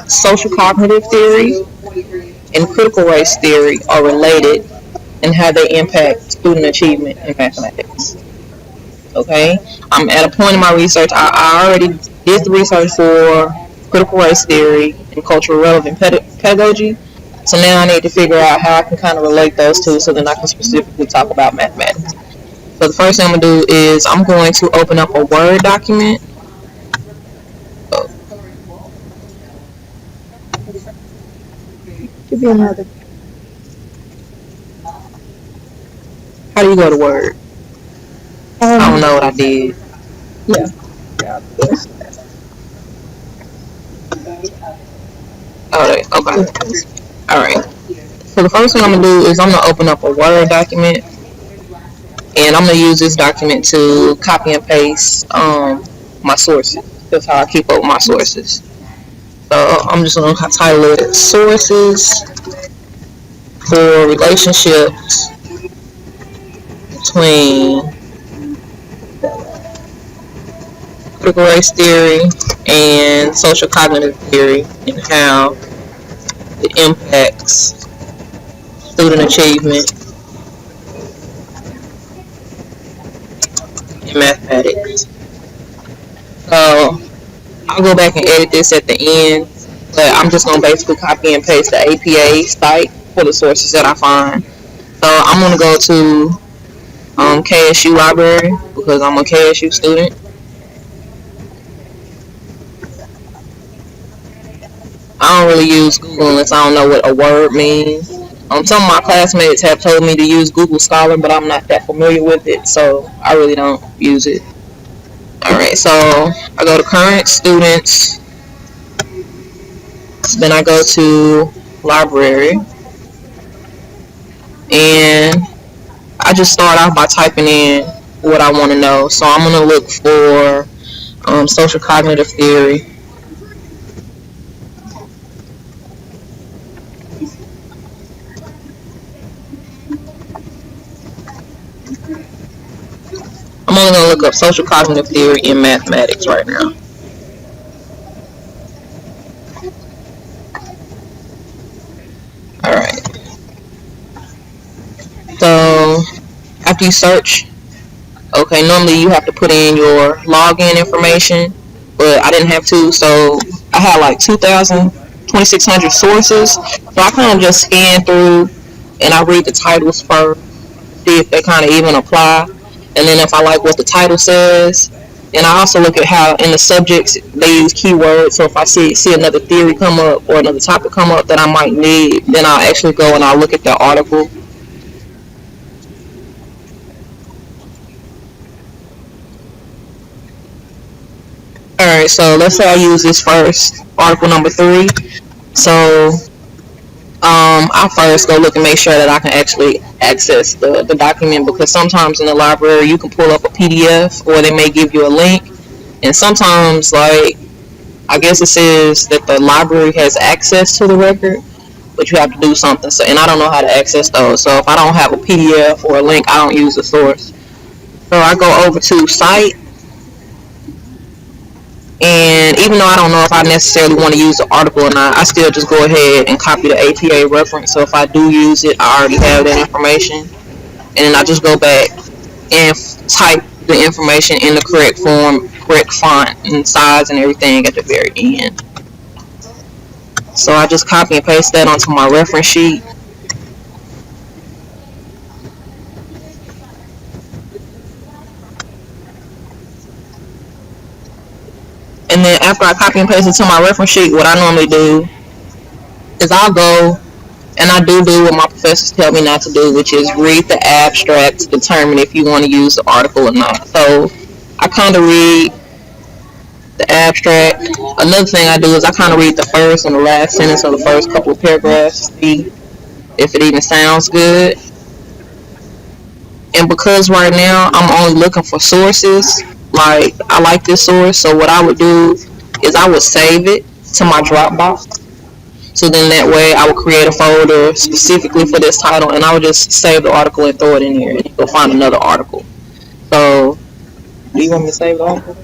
social cognitive theory and critical race theory are related and how they impact student achievement in mathematics. Okay, I'm at a point in my research. I already did the research for critical race theory and cultural relevant pedagogy. So now I need to figure out how I can kind of relate those two so then I can specifically talk about mathematics. So the first thing I'm going to do is I'm going to open up a Word document. Give you another. How do you go to Word? I don't know what I did. Yeah. Okay. Alright. So the first thing I'm going to do is I'm going to open up a Word document. And I'm going to use this document to copy and paste my sources. That's how I keep up with my sources. So I'm just going to title it Sources for Relationships Between Critical Race Theory and Social Cognitive Theory and how it impacts student achievement in mathematics. So I'll go back and edit this at the end, but I'm just going to basically copy and paste the APA site for the sources that I find. So I'm going to go to KSU library because I'm a KSU student. I don't really use Google unless I don't know what a word means. Some of my classmates have told me to use Google Scholar, but I'm not that familiar with it, so I really don't use it. Alright, so I go to current students, then I go to library, and I just start off by typing in what I want to know. So I'm going to look for social cognitive theory. I'm only going to look up social cognitive theory in mathematics right now. Alright. So, after you search, okay, normally you have to put in your login information, but I didn't have to, so I had like 2,600 sources. So I kind of just scan through and I read the titles first, see if they kind of even apply. And then if I like what the title says, and I also look at how in the subjects they use keywords. So if I see another theory come up or another topic come up that I might need, then I'll actually go and I'll look at the article. Alright, so let's say I use this first, article number 3. So I first go look and make sure that I can actually access the document, because sometimes in the library you can pull up a PDF or they may give you a link, and sometimes like I guess it says that the library has access to the record, but you have to do something. So, and I don't know how to access those. So if I don't have a PDF or a link, I don't use the source. So I go over to site, and even though I don't know if I necessarily want to use the article or not, I still just go ahead and copy the APA reference. So if I do use it, I already have that information. And then I just go back and type the information in the correct form, correct font and size and everything at the very end. So I just copy and paste that onto my reference sheet. And then after I copy and paste it to my reference sheet, what I normally do is I'll go and I do what my professors tell me not to do, which is read the abstract to determine if you want to use the article or not. So I kind of read the abstract. Another thing I do is I kind of read the first and the last sentence of the first couple of paragraphs to see if it even sounds good. And because right now I'm only looking for sources, like I like this source, so what I would do is I would save it to my Dropbox. So then that way I would create a folder specifically for this title, and I would just save the article and throw it in here and go find another article. So do you want me to save the article?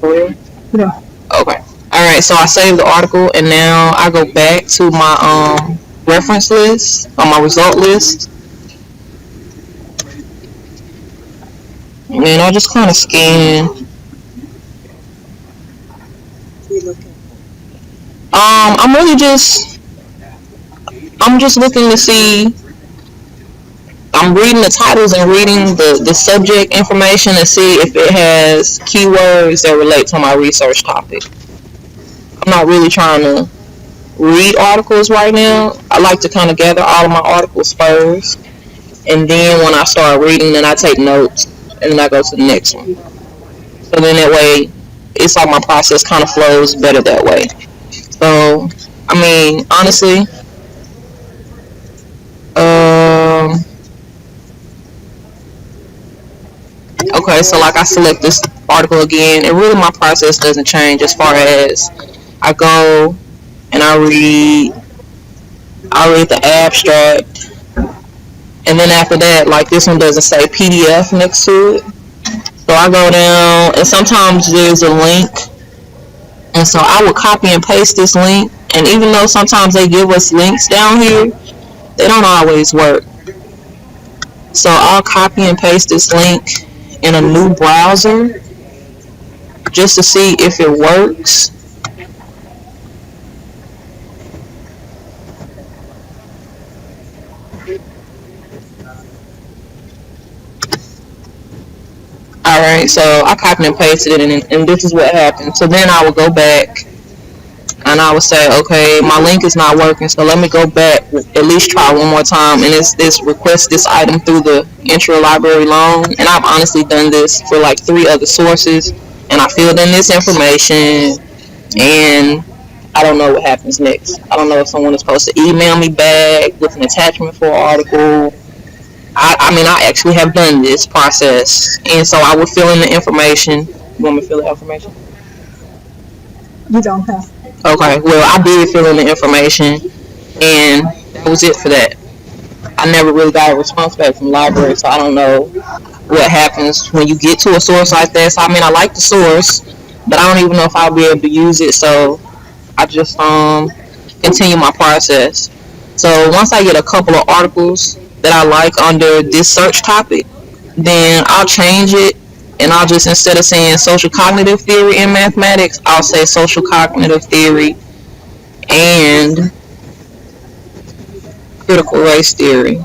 For real? Yeah. Okay. Alright, so I saved the article and now I go back to my reference list or my result list, and then I just kind of scan. I'm really I'm just looking to see. I'm reading the titles and reading the subject information to see if it has keywords that relate to my research topic. I'm not really trying to read articles right now. I like to kind of gather all of my articles first, and then when I start reading, then I take notes, and then I go to the next one. So then that way, it's like my process kind of flows better that way. So, I mean, honestly, um, okay, so like I select this article again, and really my process doesn't change as far as I go and I read the abstract, and then after that, like this one doesn't say PDF next to it, so I go down, and sometimes there's a link, and so I will copy and paste this link, and even though sometimes they give us links down here, they don't always work. So I'll copy and paste this link in a new browser just to see if it works. Alright, so I copied and pasted it, and this is what happened. So then I would go back and I would say, okay, my link is not working, so let me go back, at least try one more time, and it's this request this item through the intra-library loan, and I've honestly done this for like 3 other sources, and I filled in this information, and I don't know what happens next. I don't know if someone is supposed to email me back with an attachment for an article. I mean, I actually have done this process, and so I would fill in the information. You want me to fill the information? You don't have. Okay, well, I did fill in the information, and that was it for that. I never really got a response back from the library, so I don't know what happens when you get to a source like that. So, I mean, I like the source, but I don't even know if I'll be able to use it, so I just continue my process. So once I get a couple of articles that I like under this search topic, then I'll change it, and I'll just, instead of saying social cognitive theory in mathematics, I'll say social cognitive theory and critical race theory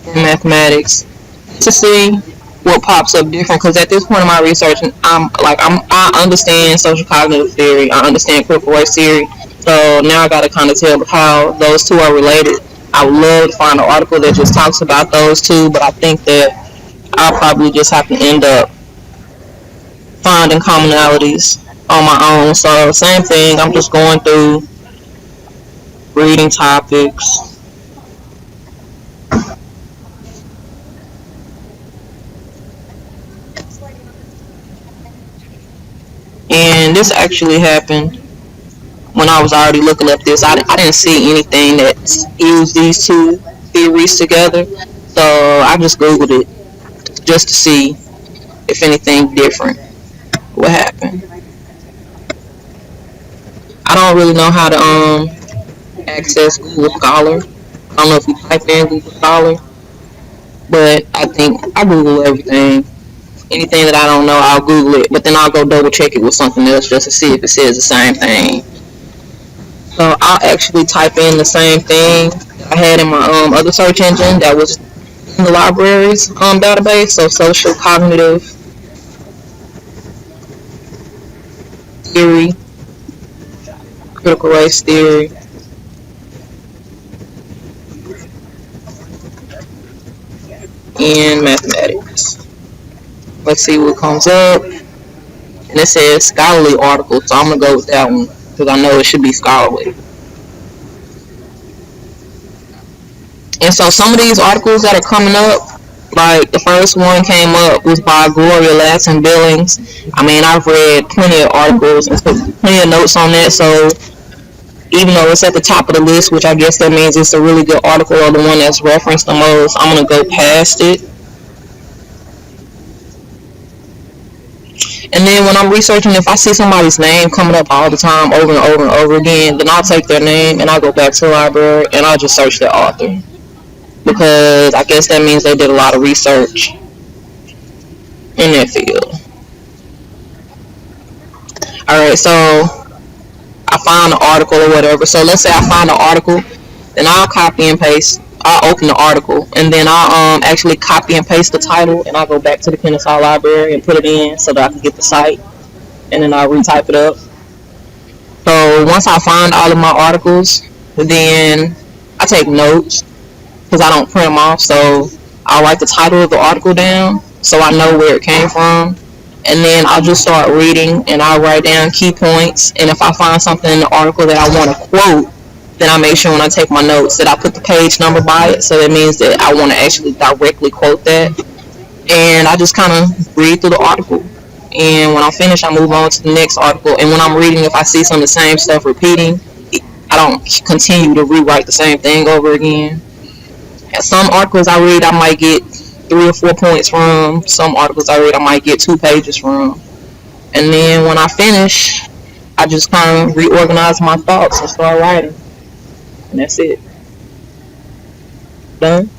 in mathematics to see what pops up different, because at this point in my research, I understand social cognitive theory, I understand critical race theory, so now I got to kind of tell how those two are related. I would love to find an article that just talks about those two, but I think that I'll probably just have to end up finding commonalities on my own. So same thing, I'm just going through reading topics. And this actually happened when I was already looking up this. I didn't see anything that used these two theories together, so I just Googled it just to see if anything different would happen. I don't really know how to access Google Scholar. I don't know if you type in Google Scholar, but I think I Google everything. Anything that I don't know, I'll Google it, but then I'll go double check it with something else just to see if it says the same thing. So I'll actually type in the same thing I had in my other search engine that was in the library's database. So social cognitive theory, critical race theory, and mathematics. Let's see what comes up. And it says scholarly article, so I'm going to go with that one because I know it should be scholarly. And so some of these articles that are coming up, like the first one came up was by Gloria Latson Billings. I mean, I've read plenty of articles and put plenty of notes on that, so even though it's at the top of the list, which I guess that means it's a really good article or the one that's referenced the most, I'm going to go past it. when I'm researching, if I see somebody's name coming up all the time over and over and over again, then I'll take their name and I'll go back to the library and I'll just search their author, because I guess that means they did a lot of research in that field. All right, so I find an article or whatever. So let's say I find an article, then I'll copy and paste. I'll open the article and then I'll actually copy and paste the title and I'll go back to the Kennesaw Library and put it in so that I can get the site, and then I'll retype it up. So once I find all of my articles, then I take notes because I don't print them off. So I'll write the title of the article down so I know where it came from. And then I'll just start reading and I'll write down key points. And if I find something in the article that I want to quote, then I make sure when I take my notes that I put the page number by it. So that means that I want to actually directly quote that. And I just kind of read through the article. And when I finish, I move on to the next article. And when I'm reading, if I see some of the same stuff repeating, I don't continue to rewrite the same thing over again. And some articles I read, I might get 3 or 4 points from. Some articles I read, I might get 2 pages from. And then when I finish, I just kind of reorganize my thoughts and start writing. And that's it. Done.